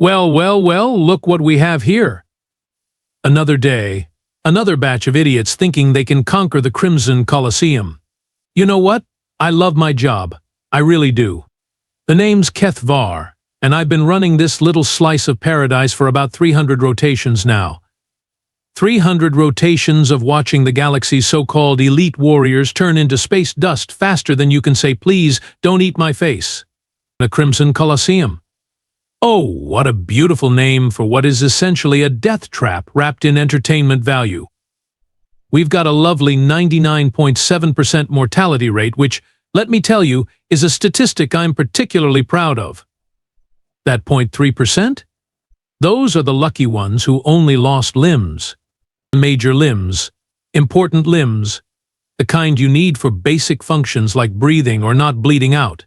Well, look what we have here. Another day, another batch of idiots thinking they can conquer the Crimson Colosseum. You know what? I love my job. I really do. The name's Keth'var, and I've been running this little slice of paradise for about 300 rotations now. 300 rotations of watching the galaxy's so-called elite warriors turn into space dust faster than you can say, "Please, don't eat my face." The Crimson Colosseum. Oh, what a beautiful name for what is essentially a death trap wrapped in entertainment value. We've got a lovely 99.7% mortality rate, which, let me tell you, is a statistic I'm particularly proud of. That 0.3%? Those are the lucky ones who only lost limbs. Major limbs, important limbs, the kind you need for basic functions like breathing or not bleeding out.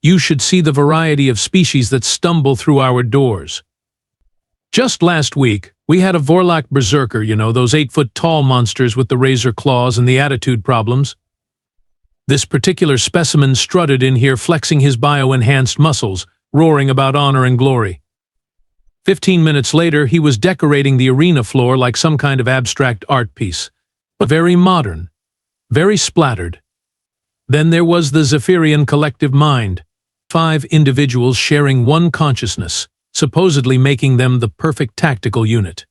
You should see the variety of species that stumble through our doors. Just last week, we had a Vorlak berserker, those 8-foot-tall monsters with the razor claws and the attitude problems. This particular specimen strutted in here flexing his bio-enhanced muscles, roaring about honor and glory. 15 minutes later, he was decorating the arena floor like some kind of abstract art piece, but very modern, very splattered. Then there was the Zephyrian collective mind. 5 individuals sharing one consciousness, supposedly making them the perfect tactical unit.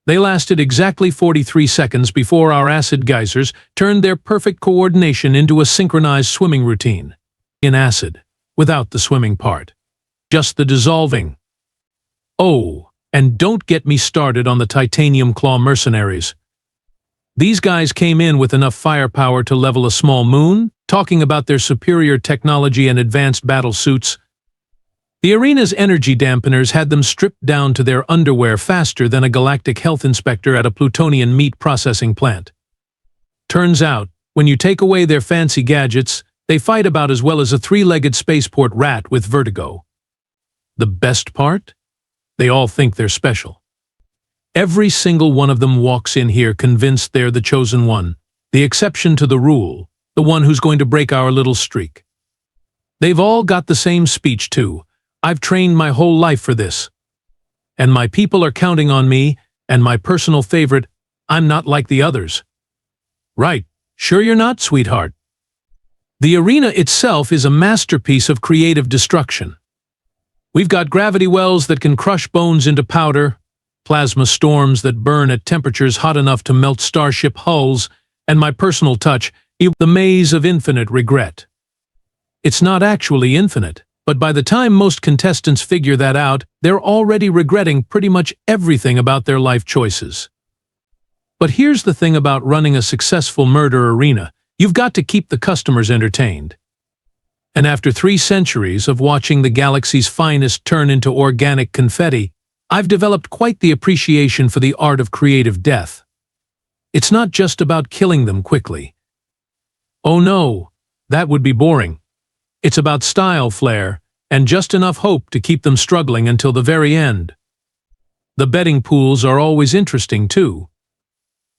They lasted exactly 43 seconds before our acid geysers turned their perfect coordination into a synchronized swimming routine. In acid, without the swimming part. Just the dissolving. Oh, and don't get me started on the titanium claw mercenaries. These guys came in with enough firepower to level a small moon, talking about their superior technology and advanced battle suits. The arena's energy dampeners had them stripped down to their underwear faster than a galactic health inspector at a plutonian meat processing plant. Turns out, when you take away their fancy gadgets, they fight about as well as a 3-legged spaceport rat with vertigo. The best part? They all think they're special. Every single one of them walks in here convinced they're the chosen one, the exception to the rule, the one who's going to break our little streak. They've all got the same speech, too. I've trained my whole life for this. And my people are counting on me, and my personal favorite, I'm not like the others. Right, sure you're not, sweetheart. The arena itself is a masterpiece of creative destruction. We've got gravity wells that can crush bones into powder, plasma storms that burn at temperatures hot enough to melt starship hulls, and my personal touch, the maze of infinite regret. It's not actually infinite, but by the time most contestants figure that out, they're already regretting pretty much everything about their life choices. But here's the thing about running a successful murder arena. You've got to keep the customers entertained. And after 3 centuries of watching the galaxy's finest turn into organic confetti, I've developed quite the appreciation for the art of creative death. It's not just about killing them quickly. Oh no, that would be boring. It's about style flair, and just enough hope to keep them struggling until the very end. The betting pools are always interesting too.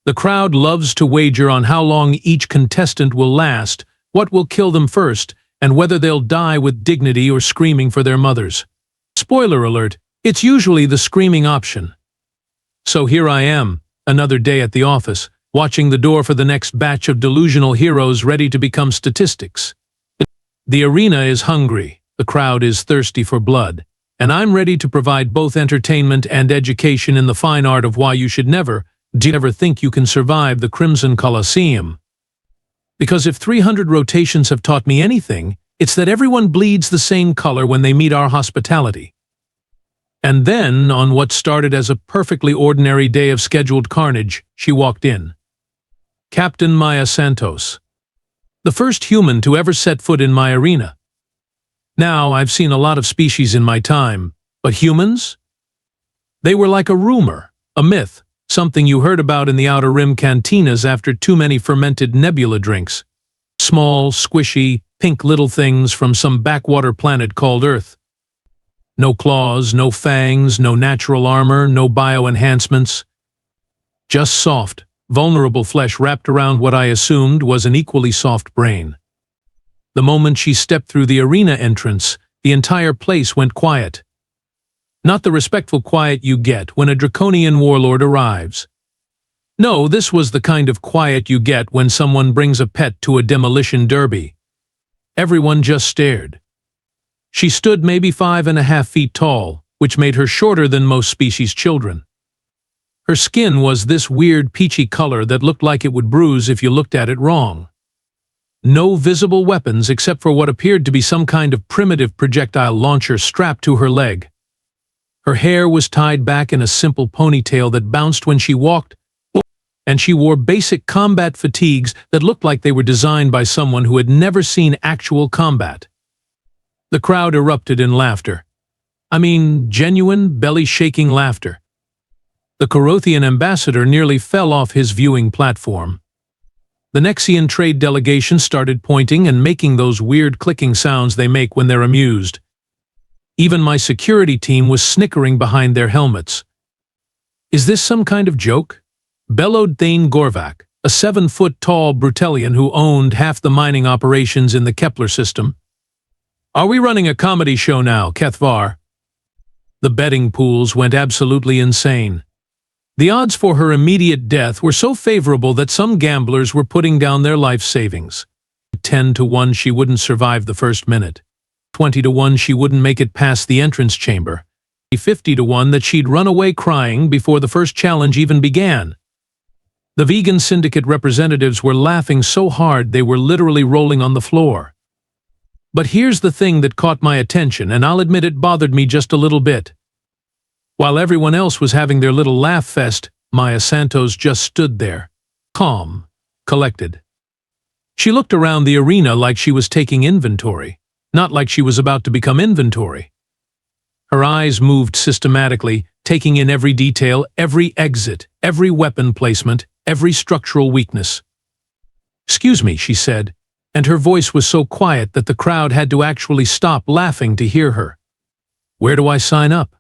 The crowd loves to wager on how long each contestant will last, what will kill them first, and whether they'll die with dignity or screaming for their mothers. Spoiler alert, it's usually the screaming option. So here I am, another day at the office, watching the door for the next batch of delusional heroes ready to become statistics. The arena is hungry, the crowd is thirsty for blood, and I'm ready to provide both entertainment and education in the fine art of why you should never think you can survive the Crimson Colosseum. Because if 300 rotations have taught me anything, it's that everyone bleeds the same color when they meet our hospitality. And then, on what started as a perfectly ordinary day of scheduled carnage, she walked in. Captain Maya Santos. The first human to ever set foot in my arena. Now, I've seen a lot of species in my time, but humans? They were like a rumor, a myth, something you heard about in the Outer Rim cantinas after too many fermented nebula drinks. Small, squishy, pink little things from some backwater planet called Earth. No claws, no fangs, no natural armor, no bio-enhancements. Just soft, vulnerable flesh wrapped around what I assumed was an equally soft brain. The moment she stepped through the arena entrance, the entire place went quiet. Not the respectful quiet you get when a draconian warlord arrives. No, this was the kind of quiet you get when someone brings a pet to a demolition derby. Everyone just stared. She stood maybe 5.5 feet tall, which made her shorter than most species' children. Her skin was this weird peachy color that looked like it would bruise if you looked at it wrong. No visible weapons except for what appeared to be some kind of primitive projectile launcher strapped to her leg. Her hair was tied back in a simple ponytail that bounced when she walked, and she wore basic combat fatigues that looked like they were designed by someone who had never seen actual combat. The crowd erupted in laughter. I mean, genuine, belly-shaking laughter. The Corothian ambassador nearly fell off his viewing platform. The Nexian trade delegation started pointing and making those weird clicking sounds they make when they're amused. Even my security team was snickering behind their helmets. Is this some kind of joke? Bellowed Thane Gorvak, a 7-foot-tall Brutelian who owned half the mining operations in the Kepler system. Are we running a comedy show now, Keth'var? The betting pools went absolutely insane. The odds for her immediate death were so favorable that some gamblers were putting down their life savings. 10 to 1 she wouldn't survive the first minute. 20 to 1 she wouldn't make it past the entrance chamber. 50 to 1 that she'd run away crying before the first challenge even began. The vegan syndicate representatives were laughing so hard they were literally rolling on the floor. But here's the thing that caught my attention, and I'll admit it bothered me just a little bit. While everyone else was having their little laugh fest, Maya Santos just stood there, calm, collected. She looked around the arena like she was taking inventory, not like she was about to become inventory. Her eyes moved systematically, taking in every detail, every exit, every weapon placement, every structural weakness. "Excuse me," she said, and her voice was so quiet that the crowd had to actually stop laughing to hear her. "Where do I sign up?"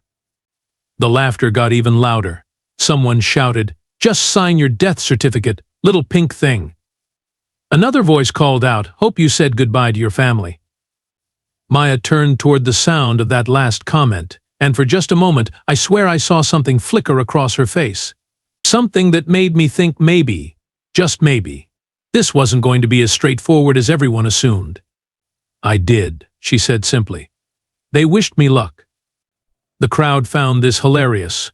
The laughter got even louder. Someone shouted, "Just sign your death certificate, little pink thing." Another voice called out, "Hope you said goodbye to your family." Maya turned toward the sound of that last comment, and for just a moment I swear I saw something flicker across her face. Something that made me think maybe, just maybe, this wasn't going to be as straightforward as everyone assumed. "I did," she said simply. "They wished me luck." The crowd found this hilarious.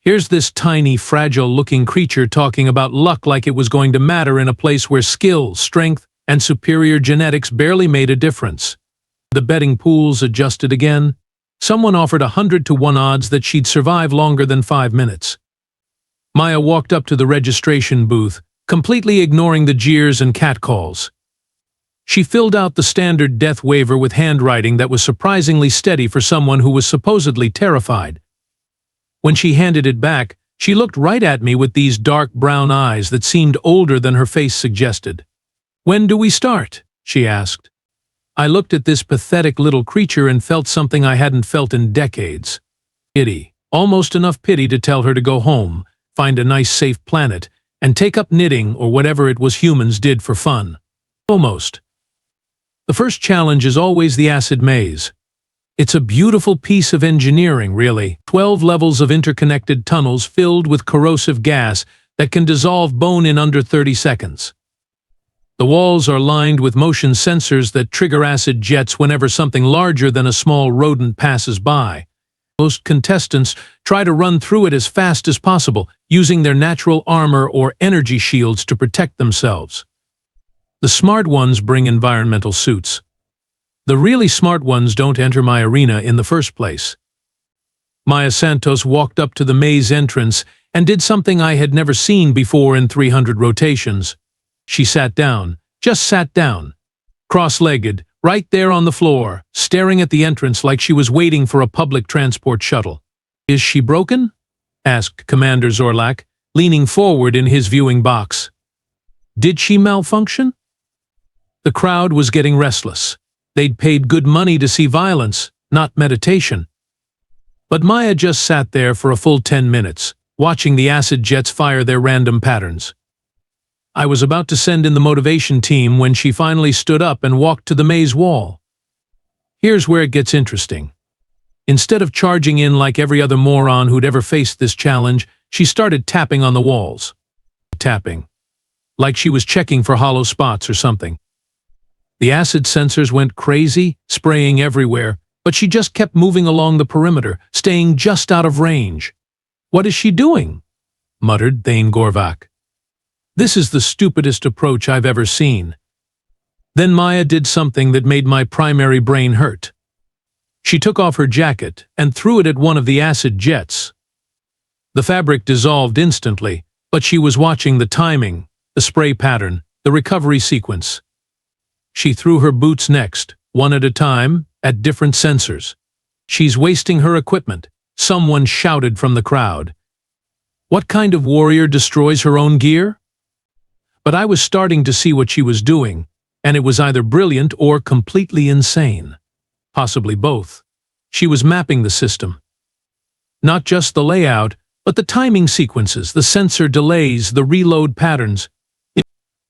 Here's this tiny, fragile-looking creature talking about luck like it was going to matter in a place where skill, strength, and superior genetics barely made a difference. The betting pools adjusted again. Someone offered 100 to 1 odds that she'd survive longer than 5 minutes. Maya walked up to the registration booth, completely ignoring the jeers and catcalls. She filled out the standard death waiver with handwriting that was surprisingly steady for someone who was supposedly terrified. When she handed it back, she looked right at me with these dark brown eyes that seemed older than her face suggested. "When do we start?" she asked. I looked at this pathetic little creature and felt something I hadn't felt in decades. Pity. Almost enough pity to tell her to go home, find a nice safe planet, and take up knitting or whatever it was humans did for fun. Almost. The first challenge is always the acid maze. It's a beautiful piece of engineering, really. 12 levels of interconnected tunnels filled with corrosive gas that can dissolve bone in under 30 seconds. The walls are lined with motion sensors that trigger acid jets whenever something larger than a small rodent passes by. Most contestants try to run through it as fast as possible, using their natural armor or energy shields to protect themselves. The smart ones bring environmental suits. The really smart ones don't enter my arena in the first place. Maya Santos walked up to the maze entrance and did something I had never seen before in 300 rotations. She sat down, just sat down, cross-legged, right there on the floor, staring at the entrance like she was waiting for a public transport shuttle. "Is she broken?" asked Commander Zorlak, leaning forward in his viewing box. "Did she malfunction?" The crowd was getting restless. They'd paid good money to see violence, not meditation. But Maya just sat there for a full 10 minutes, watching the acid jets fire their random patterns. I was about to send in the motivation team when she finally stood up and walked to the maze wall. Here's where it gets interesting. Instead of charging in like every other moron who'd ever faced this challenge, she started tapping on the walls. Tapping. Like she was checking for hollow spots or something. The acid sensors went crazy, spraying everywhere, but she just kept moving along the perimeter, staying just out of range. "What is she doing?" muttered Thane Gorvak. "This is the stupidest approach I've ever seen." Then Maya did something that made my primary brain hurt. She took off her jacket and threw it at one of the acid jets. The fabric dissolved instantly, but she was watching the timing, the spray pattern, the recovery sequence. She threw her boots next, one at a time, at different sensors. "She's wasting her equipment," someone shouted from the crowd. What kind of warrior destroys her own gear? But I was starting to see what she was doing, and it was either brilliant or completely insane. Possibly both. She was mapping the system. Not just the layout, but the timing sequences, the sensor delays, the reload patterns.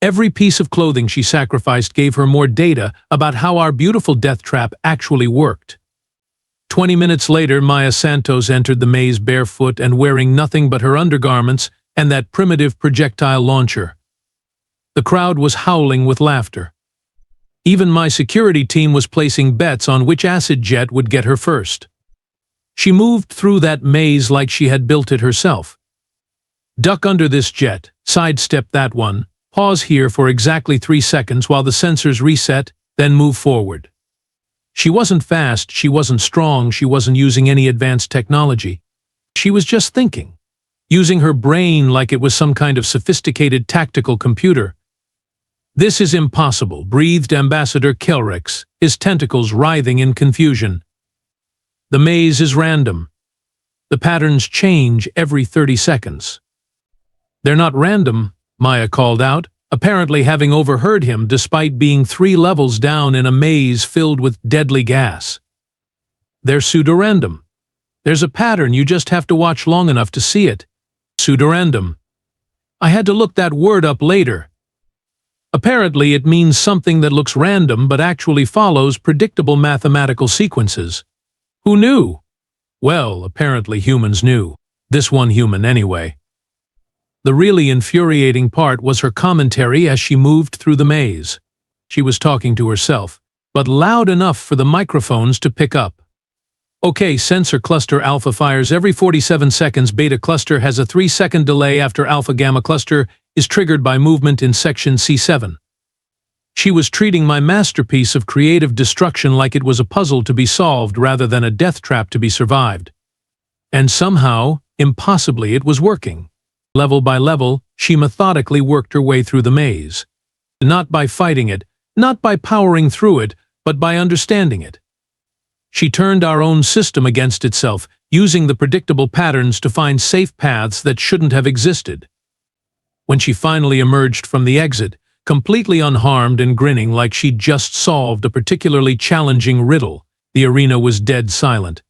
Every piece of clothing she sacrificed gave her more data about how our beautiful death trap actually worked. 20 minutes later, Maya Santos entered the maze barefoot and wearing nothing but her undergarments and that primitive projectile launcher. The crowd was howling with laughter. Even my security team was placing bets on which acid jet would get her first. She moved through that maze like she had built it herself. Duck under this jet, sidestep that one, pause here for exactly 3 seconds while the sensors reset, then move forward. She wasn't fast, she wasn't strong, she wasn't using any advanced technology. She was just thinking, using her brain like it was some kind of sophisticated tactical computer. "This is impossible," breathed Ambassador Kelrix, his tentacles writhing in confusion. "The maze is random. The patterns change every 30 seconds. "They're not random," Maya called out, apparently having overheard him despite being 3 levels down in a maze filled with deadly gas. "They're pseudorandom. There's a pattern, you just have to watch long enough to see it. Pseudorandom. I had to look that word up later. Apparently it means something that looks random but actually follows predictable mathematical sequences. Who knew? Well, apparently humans knew. This one human anyway. The really infuriating part was her commentary as she moved through the maze. She was talking to herself, but loud enough for the microphones to pick up. "Okay, sensor cluster alpha fires every 47 seconds. Beta cluster has a 3-second delay after alpha gamma cluster is triggered by movement in section C7. She was treating my masterpiece of creative destruction like it was a puzzle to be solved rather than a death trap to be survived. And somehow, impossibly, it was working. Level by level, she methodically worked her way through the maze. Not by fighting it, not by powering through it, but by understanding it. She turned our own system against itself, using the predictable patterns to find safe paths that shouldn't have existed. When she finally emerged from the exit, completely unharmed and grinning like she'd just solved a particularly challenging riddle, the arena was dead silent.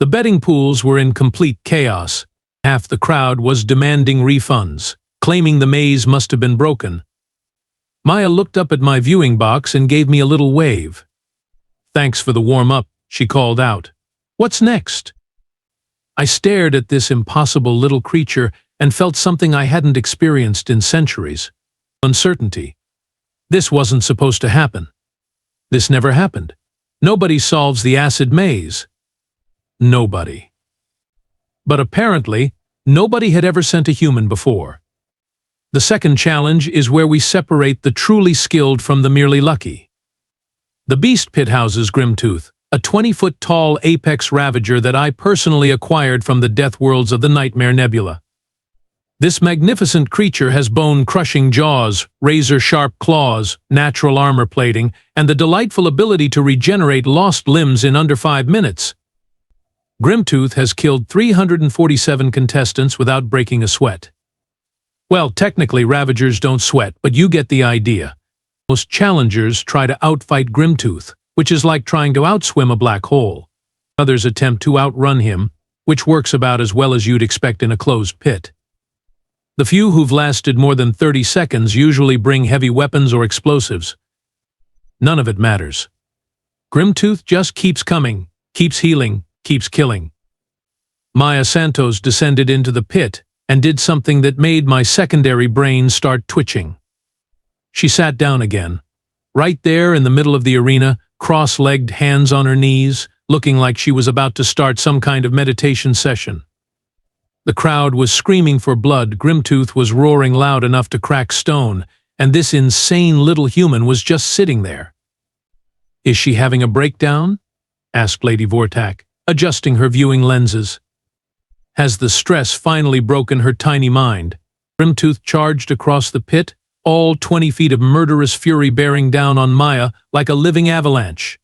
The betting pools were in complete chaos. Half the crowd was demanding refunds, claiming the maze must have been broken. Maya looked up at my viewing box and gave me a little wave. "Thanks for the warm-up," she called out. "What's next?" I stared at this impossible little creature and felt something I hadn't experienced in centuries. Uncertainty. This wasn't supposed to happen. This never happened. Nobody solves the acid maze. Nobody. But apparently, nobody had ever sent a human before. The second challenge is where we separate the truly skilled from the merely lucky. The Beast Pit houses Grimtooth, a 20-foot-tall apex ravager that I personally acquired from the death worlds of the Nightmare Nebula. This magnificent creature has bone-crushing jaws, razor-sharp claws, natural armor plating, and the delightful ability to regenerate lost limbs in under 5 minutes. Grimtooth has killed 347 contestants without breaking a sweat. Well, technically Ravagers don't sweat, but you get the idea. Most challengers try to outfight Grimtooth, which is like trying to outswim a black hole. Others attempt to outrun him, which works about as well as you'd expect in a closed pit. The few who've lasted more than 30 seconds usually bring heavy weapons or explosives. None of it matters. Grimtooth just keeps coming, Keeps healing, keeps killing. Maya Santos descended into the pit and did something that made my secondary brain start twitching. She sat down again, right there in the middle of the arena, cross-legged, hands on her knees, looking like she was about to start some kind of meditation session. The crowd was screaming for blood, Grimtooth was roaring loud enough to crack stone, and this insane little human was just sitting there. "Is she having a breakdown?" asked Lady Vortak, adjusting her viewing lenses. Has the stress finally broken her tiny mind? Grimtooth charged across the pit, all 20 feet of murderous fury bearing down on Maya like a living avalanche.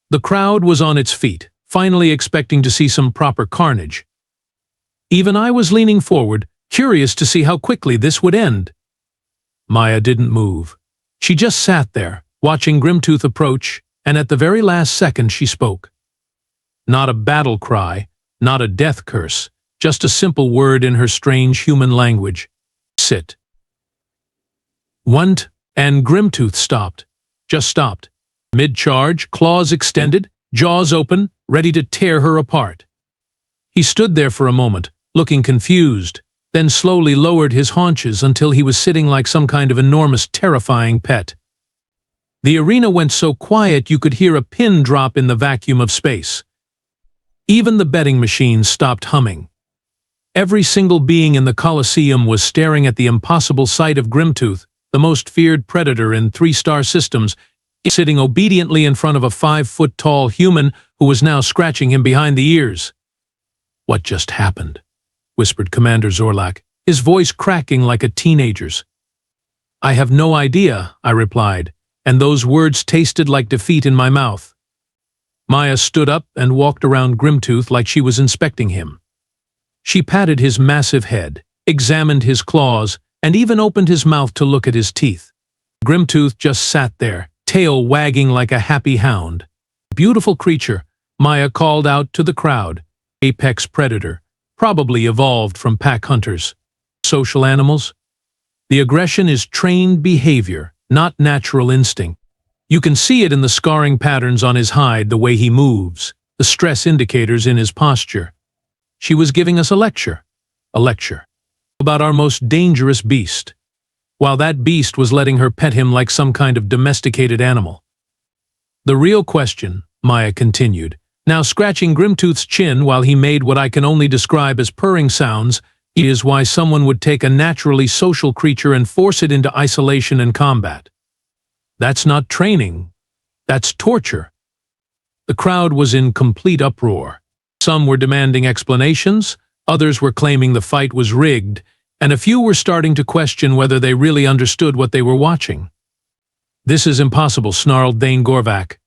The crowd was on its feet, finally expecting to see some proper carnage. Even I was leaning forward, curious to see how quickly this would end. Maya didn't move. She just sat there, watching Grimtooth approach, and at the very last second she spoke. Not a battle cry, not a death curse, just a simple word in her strange human language. "Sit." "Want?" And Grimtooth stopped. Just stopped. Mid-charge, claws extended, jaws open, ready to tear her apart. He stood there for a moment, looking confused, then slowly lowered his haunches until he was sitting like some kind of enormous, terrifying pet. The arena went so quiet you could hear a pin drop in the vacuum of space. Even the betting machines stopped humming. Every single being in the Colosseum was staring at the impossible sight of Grimtooth, the most feared predator in 3-star systems, sitting obediently in front of a 5-foot-tall human who was now scratching him behind the ears. "What just happened?" whispered Commander Zorlak, his voice cracking like a teenager's. "I have no idea," I replied, and those words tasted like defeat in my mouth. Maya stood up and walked around Grimtooth like she was inspecting him. She patted his massive head, examined his claws, and even opened his mouth to look at his teeth. Grimtooth just sat there, tail wagging like a happy hound. "Beautiful creature," Maya called out to the crowd. "Apex predator, probably evolved from pack hunters. Social animals? The aggression is trained behavior, not natural instinct. You can see it in the scarring patterns on his hide, the way he moves, the stress indicators in his posture." She was giving us a lecture about our most dangerous beast, while that beast was letting her pet him like some kind of domesticated animal. "The real question," Maya continued, now scratching Grimtooth's chin while he made what I can only describe as purring sounds, is why someone would take a naturally social creature and force it into isolation and combat. That's not training, that's torture. The crowd was in complete uproar. Some were demanding explanations, others were claiming the fight was rigged, and a few were starting to question whether they really understood what they were watching. "This is impossible," snarled Thane Gorvak.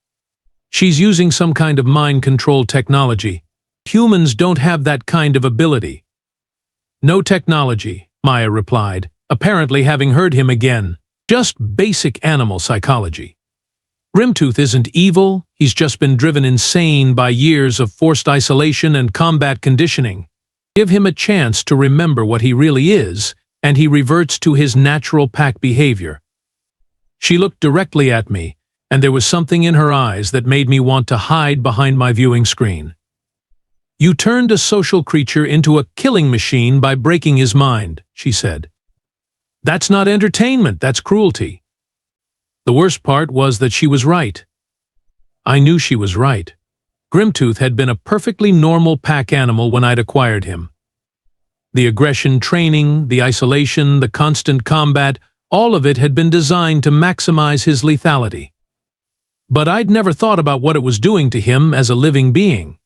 "She's using some kind of mind control technology. Humans don't have that kind of ability." "No technology," Maya replied, apparently having heard him again. "Just basic animal psychology. Grimtooth isn't evil, he's just been driven insane by years of forced isolation and combat conditioning. Give him a chance to remember what he really is, and he reverts to his natural pack behavior." She looked directly at me, and there was something in her eyes that made me want to hide behind my viewing screen. "You turned a social creature into a killing machine by breaking his mind," she said. "That's not entertainment, that's cruelty." The worst part was that she was right. I knew she was right. Grimtooth had been a perfectly normal pack animal when I'd acquired him. The aggression training, the isolation, the constant combat, all of it had been designed to maximize his lethality. But I'd never thought about what it was doing to him as a living being.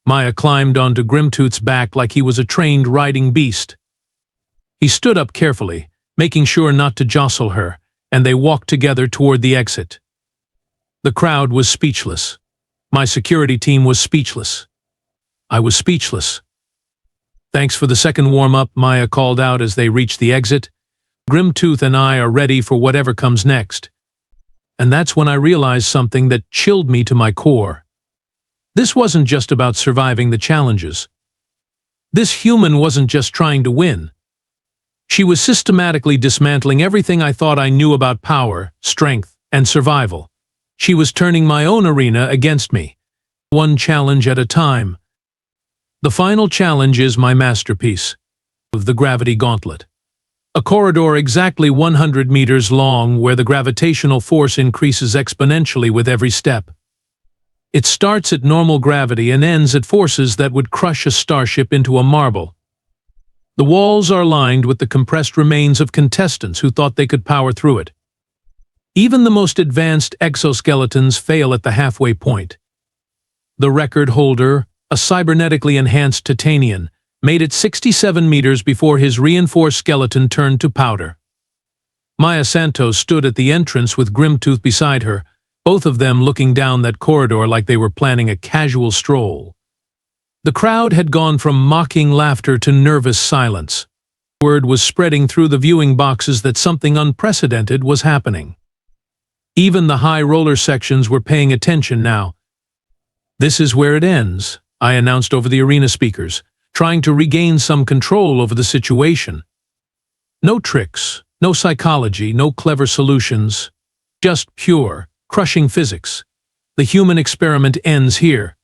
Maya climbed onto Grimtooth's back like he was a trained riding beast. He stood up carefully, making sure not to jostle her, and they walked together toward the exit. The crowd was speechless. My security team was speechless. I was speechless. "Thanks for the second warm-up," Maya called out as they reached the exit. "Grimtooth and I are ready for whatever comes next." And that's when I realized something that chilled me to my core. This wasn't just about surviving the challenges. This human wasn't just trying to win. She was systematically dismantling everything I thought I knew about power, strength, and survival. She was turning my own arena against me. one challenge at a time. The final challenge is my masterpiece, the Gravity Gauntlet. A corridor exactly 100 meters long where the gravitational force increases exponentially with every step. It starts at normal gravity and ends at forces that would crush a starship into a marble. The walls are lined with the compressed remains of contestants who thought they could power through it. Even the most advanced exoskeletons fail at the halfway point. The record holder, a cybernetically enhanced Titanian, made it 67 meters before his reinforced skeleton turned to powder. Maya Santos stood at the entrance with Grimtooth beside her, both of them looking down that corridor like they were planning a casual stroll. The crowd had gone from mocking laughter to nervous silence. Word was spreading through the viewing boxes that something unprecedented was happening. Even the high roller sections were paying attention now. "This is where it ends," I announced over the arena speakers, trying to regain some control over the situation. No tricks, no psychology, no clever solutions. Just pure, crushing physics. The human experiment ends here.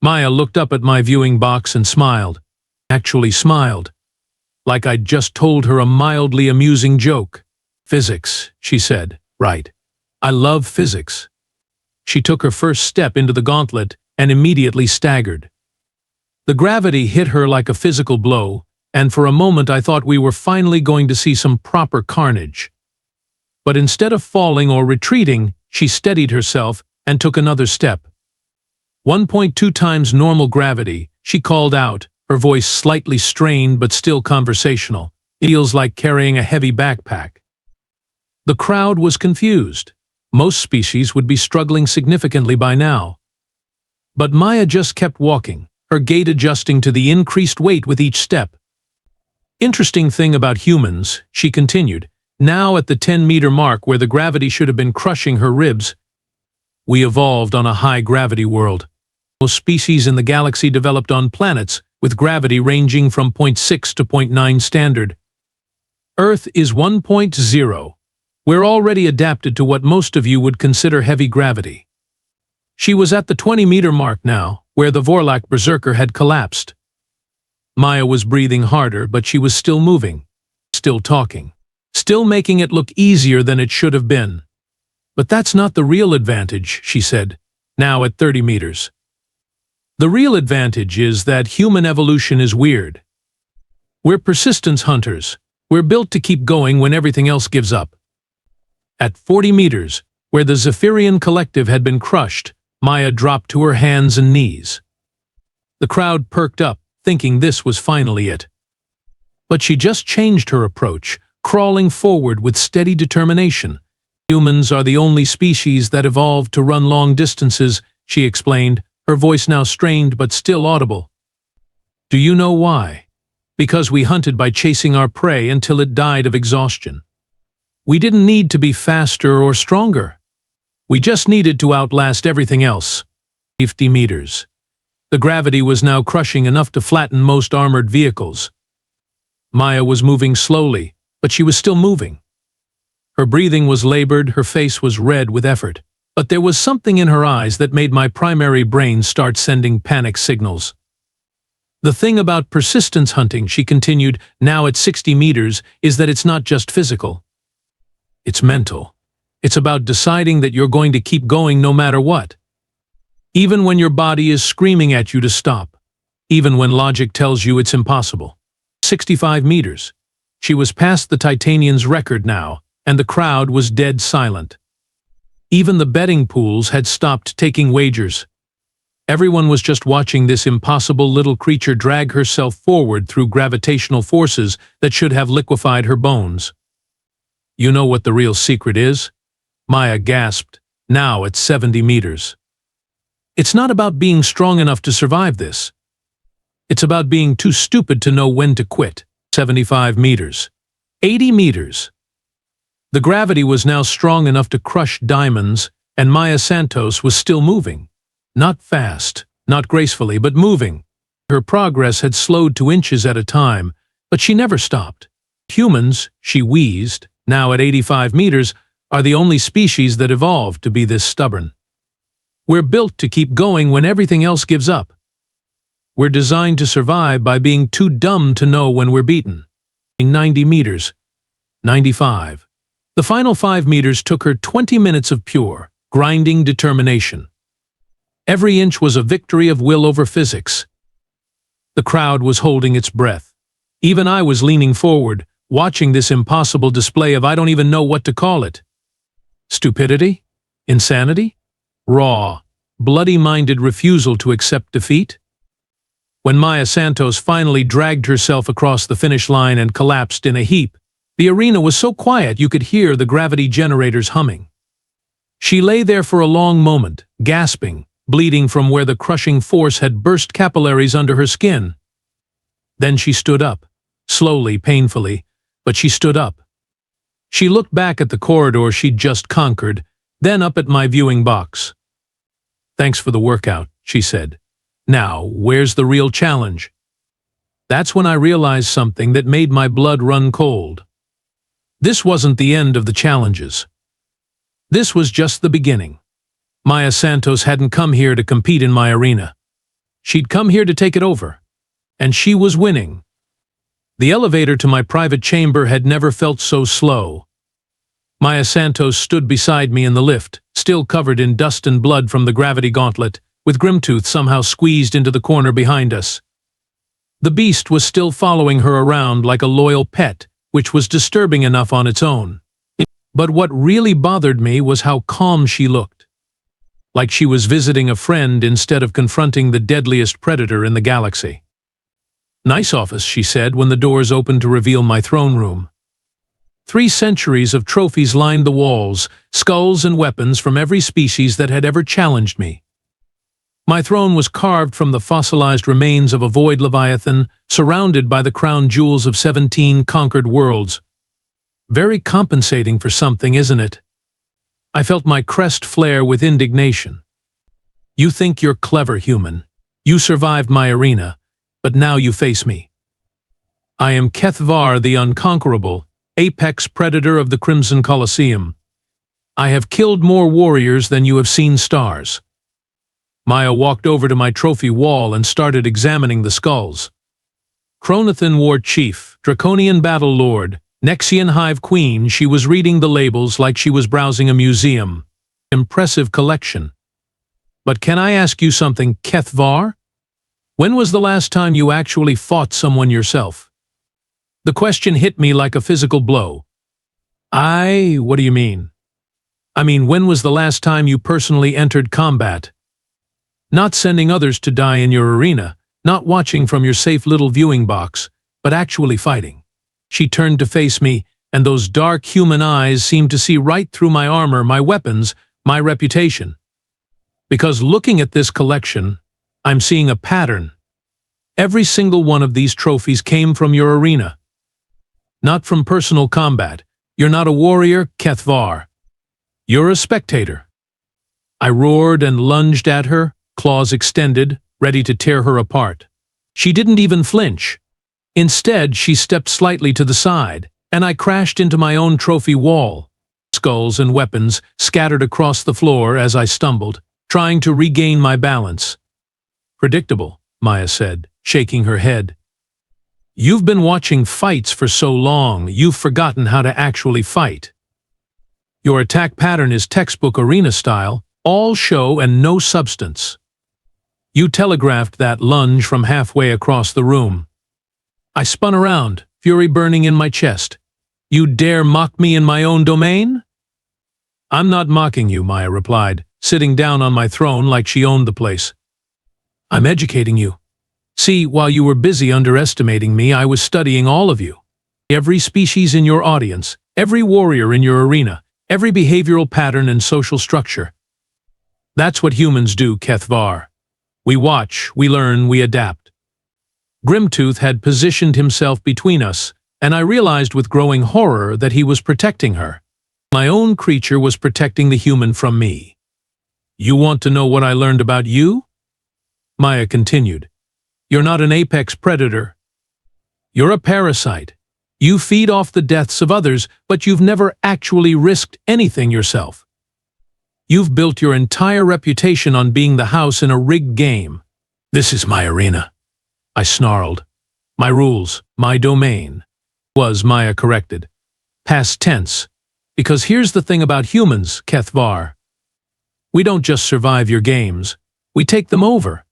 Maya looked up at my viewing box and smiled. Actually smiled. Like I'd just told her a mildly amusing joke. "Physics," she said. "Right. I love physics." She took her first step into the gauntlet and immediately staggered. The gravity hit her like a physical blow, and for a moment I thought we were finally going to see some proper carnage. But instead of falling or retreating, she steadied herself and took another step. 1.2 times normal gravity, she called out, her voice slightly strained but still conversational. "It feels like carrying a heavy backpack." The crowd was confused. Most species would be struggling significantly by now. But Maya just kept walking, her gait adjusting to the increased weight with each step. "Interesting thing about humans," she continued, now at the 10-meter mark where the gravity should have been crushing her ribs. "We evolved on a high-gravity world. Most species in the galaxy developed on planets with gravity ranging from 0.6 to 0.9 standard. Earth is 1.0. We're already adapted to what most of you would consider heavy gravity." She was at the 20-meter mark now, where the Vorlak berserker had collapsed. Maya was breathing harder, but she was still moving, still talking, still making it look easier than it should have been. "But that's not the real advantage," she said, now at 30 meters. "The real advantage is that human evolution is weird. We're persistence hunters. We're built to keep going when everything else gives up." At 40 meters, where the Zephyrian collective had been crushed, Maya dropped to her hands and knees. The crowd perked up, thinking this was finally it. But she just changed her approach, crawling forward with steady determination. "Humans are the only species that evolved to run long distances," she explained, her voice now strained but still audible. "Do you know why? Because we hunted by chasing our prey until it died of exhaustion. We didn't need to be faster or stronger. We just needed to outlast everything else." 50 meters. The gravity was now crushing enough to flatten most armored vehicles. Maya was moving slowly, but she was still moving. Her breathing was labored, her face was red with effort. But there was something in her eyes that made my primary brain start sending panic signals. "The thing about persistence hunting," she continued, now at 60 meters, "is that it's not just physical. It's mental. It's about deciding that you're going to keep going no matter what. Even when your body is screaming at you to stop. Even when logic tells you it's impossible." 65 meters. She was past the Titanian's record now, and the crowd was dead silent. Even the betting pools had stopped taking wagers. Everyone was just watching this impossible little creature drag herself forward through gravitational forces that should have liquefied her bones. "You know what the real secret is?" Maya gasped, now at 70 meters. "It's not about being strong enough to survive this. It's about being too stupid to know when to quit." 75 meters. 80 meters. The gravity was now strong enough to crush diamonds, and Maya Santos was still moving. Not fast, not gracefully, but moving. Her progress had slowed to inches at a time, but she never stopped. "Humans," she wheezed, now at 85 meters, "are the only species that evolved to be this stubborn." We're built to keep going when everything else gives up. We're designed to survive by being too dumb to know when we're beaten. 90 meters. 95. The final 5 meters took her 20 minutes of pure, grinding determination. Every inch was a victory of will over physics. The crowd was holding its breath. Even I was leaning forward, watching this impossible display of I don't even know what to call it. Stupidity? Insanity? Raw, bloody-minded refusal to accept defeat? When Maya Santos finally dragged herself across the finish line and collapsed in a heap, the arena was so quiet you could hear the gravity generators humming. She lay there for a long moment, gasping, bleeding from where the crushing force had burst capillaries under her skin. Then she stood up, slowly, painfully, but she stood up. She looked back at the corridor she'd just conquered, then up at my viewing box. "Thanks for the workout," she said. "Now, where's the real challenge?" That's when I realized something that made my blood run cold. This wasn't the end of the challenges. This was just the beginning. Maya Santos hadn't come here to compete in my arena. She'd come here to take it over. And she was winning. The elevator to my private chamber had never felt so slow. Maya Santos stood beside me in the lift, still covered in dust and blood from the Gravity Gauntlet, with Grimtooth somehow squeezed into the corner behind us. The beast was still following her around like a loyal pet, which was disturbing enough on its own. But what really bothered me was how calm she looked. Like she was visiting a friend instead of confronting the deadliest predator in the galaxy. "Nice office," she said when the doors opened to reveal my throne room. 3 centuries of trophies lined the walls, skulls and weapons from every species that had ever challenged me. My throne was carved from the fossilized remains of a void leviathan, surrounded by the crown jewels of 17 conquered worlds. Very compensating for something, isn't it? I felt my crest flare with indignation. You think you're clever, human. You survived my arena, but now you face me. I am Keth'var the Unconquerable, apex predator of the Crimson Colosseum. I have killed more warriors than you have seen stars. Maya walked over to my trophy wall and started examining the skulls. Chronothan War Chief, Draconian Battle Lord, Nexian Hive Queen, she was reading the labels like she was browsing a museum. Impressive collection. But can I ask you something, Keth'var? When was the last time you actually fought someone yourself? The question hit me like a physical blow. What do you mean? I mean, when was the last time you personally entered combat? Not sending others to die in your arena, not watching from your safe little viewing box, but actually fighting. She turned to face me, and those dark human eyes seemed to see right through my armor, my weapons, my reputation. Because looking at this collection, I'm seeing a pattern. Every single one of these trophies came from your arena. Not from personal combat. You're not a warrior, Keth'var. You're a spectator. I roared and lunged at her, claws extended, ready to tear her apart. She didn't even flinch. Instead, she stepped slightly to the side, and I crashed into my own trophy wall. Skulls and weapons scattered across the floor as I stumbled, trying to regain my balance. "Predictable," Maya said, shaking her head. "You've been watching fights for so long, you've forgotten how to actually fight. Your attack pattern is textbook arena style, all show and no substance. You telegraphed that lunge from halfway across the room. I spun around, fury burning in my chest. You dare mock me in my own domain?" "I'm not mocking you," Maya replied, sitting down on my throne like she owned the place. "I'm educating you. See, while you were busy underestimating me, I was studying all of you. Every species in your audience, every warrior in your arena, every behavioral pattern and social structure. That's what humans do, Keth'var. We watch, we learn, we adapt." Grimtooth had positioned himself between us, and I realized with growing horror that he was protecting her. My own creature was protecting the human from me. "You want to know what I learned about you?" Maya continued. "You're not an apex predator. You're a parasite. You feed off the deaths of others, but you've never actually risked anything yourself. You've built your entire reputation on being the house in a rigged game. This is my arena, I snarled. My rules, my domain. Was Maya corrected. Past tense. Because here's the thing about humans, Keth'var. We don't just survive your games. We take them over.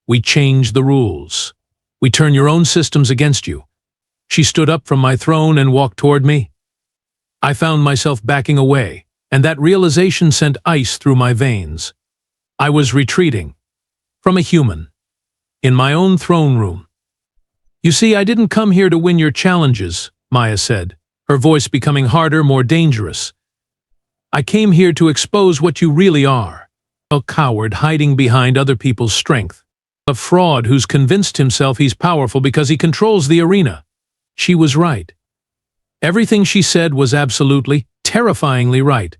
We change the rules. We turn your own systems against you. She stood up from my throne and walked toward me. I found myself backing away, and that realization sent ice through my veins. I was retreating. From a human. In my own throne room. You see, I didn't come here to win your challenges, Maya said, her voice becoming harder, more dangerous. I came here to expose what you really are. A coward hiding behind other people's strength. A fraud who's convinced himself he's powerful because he controls the arena. She was right. Everything she said was absolutely, terrifyingly right.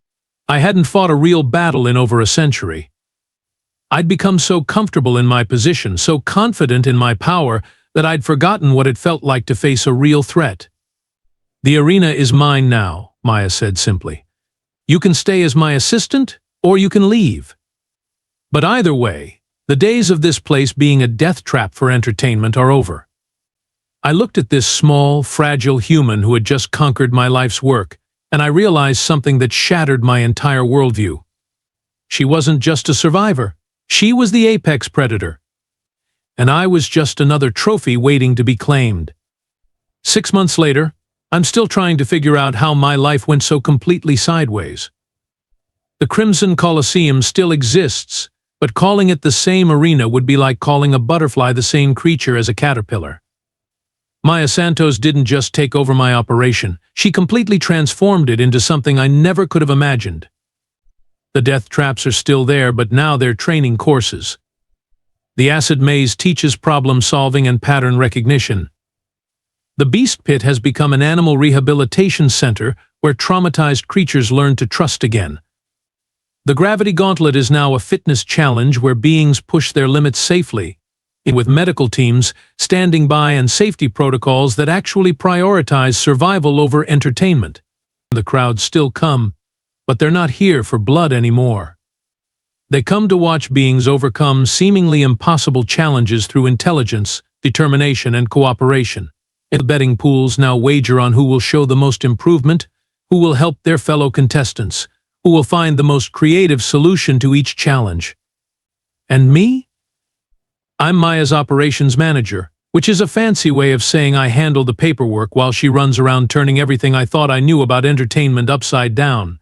I hadn't fought a real battle in over a century. I'd become so comfortable in my position, so confident in my power, that I'd forgotten what it felt like to face a real threat. The arena is mine now, Maya said simply. You can stay as my assistant, or you can leave. But either way, the days of this place being a death trap for entertainment are over. I looked at this small, fragile human who had just conquered my life's work, and I realized something that shattered my entire worldview. She wasn't just a survivor. She was the apex predator. And I was just another trophy waiting to be claimed. 6 months later, I'm still trying to figure out how my life went so completely sideways. The Crimson Colosseum still exists, but calling it the same arena would be like calling a butterfly the same creature as a caterpillar. Maya Santos didn't just take over my operation, she completely transformed it into something I never could have imagined. The death traps are still there, but now they're training courses. The acid maze teaches problem-solving and pattern recognition. The beast pit has become an animal rehabilitation center where traumatized creatures learn to trust again. The Gravity Gauntlet is now a fitness challenge where beings push their limits safely, with medical teams standing by and safety protocols that actually prioritize survival over entertainment. The crowds still come, but they're not here for blood anymore. They come to watch beings overcome seemingly impossible challenges through intelligence, determination, and cooperation. The betting pools now wager on who will show the most improvement, who will help their fellow contestants, who will find the most creative solution to each challenge. And me? I'm Maya's operations manager, which is a fancy way of saying I handle the paperwork while she runs around turning everything I thought I knew about entertainment upside down.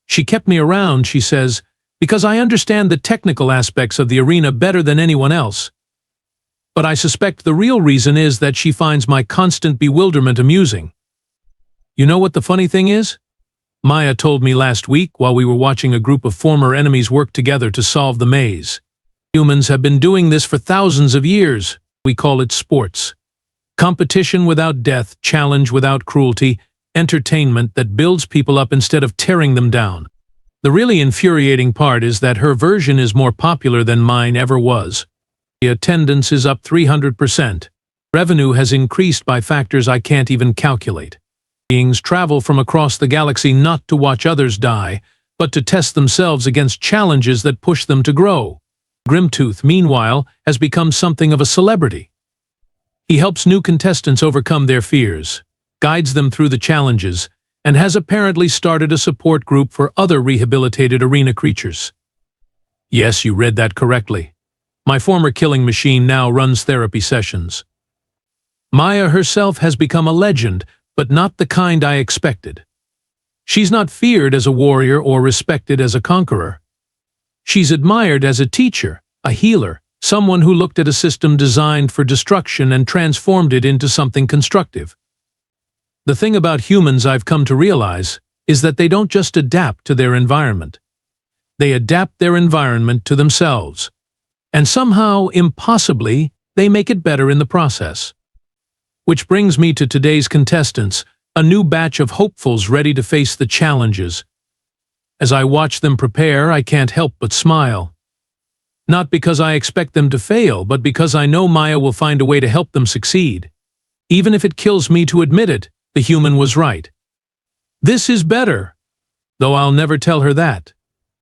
She kept me around, she says, because I understand the technical aspects of the arena better than anyone else. But I suspect the real reason is that she finds my constant bewilderment amusing. You know what the funny thing is? Maya told me last week while we were watching a group of former enemies work together to solve the maze. Humans have been doing this for thousands of years. We call it sports. Competition without death, challenge without cruelty, entertainment that builds people up instead of tearing them down. The really infuriating part is that her version is more popular than mine ever was. The attendance is up 300%. Revenue has increased by factors I can't even calculate. Beings travel from across the galaxy not to watch others die, but to test themselves against challenges that push them to grow. Grimtooth, meanwhile, has become something of a celebrity. He helps new contestants overcome their fears, guides them through the challenges, and has apparently started a support group for other rehabilitated arena creatures. Yes, you read that correctly. My former killing machine now runs therapy sessions. Maya herself has become a legend, but not the kind I expected. She's not feared as a warrior or respected as a conqueror. She's admired as a teacher, a healer, someone who looked at a system designed for destruction and transformed it into something constructive. The thing about humans I've come to realize is that they don't just adapt to their environment. They adapt their environment to themselves. And somehow, impossibly, they make it better in the process. Which brings me to today's contestants, a new batch of hopefuls ready to face the challenges. As I watch them prepare, I can't help but smile. Not because I expect them to fail, but because I know Maya will find a way to help them succeed. Even if it kills me to admit it, the human was right. This is better, though I'll never tell her that.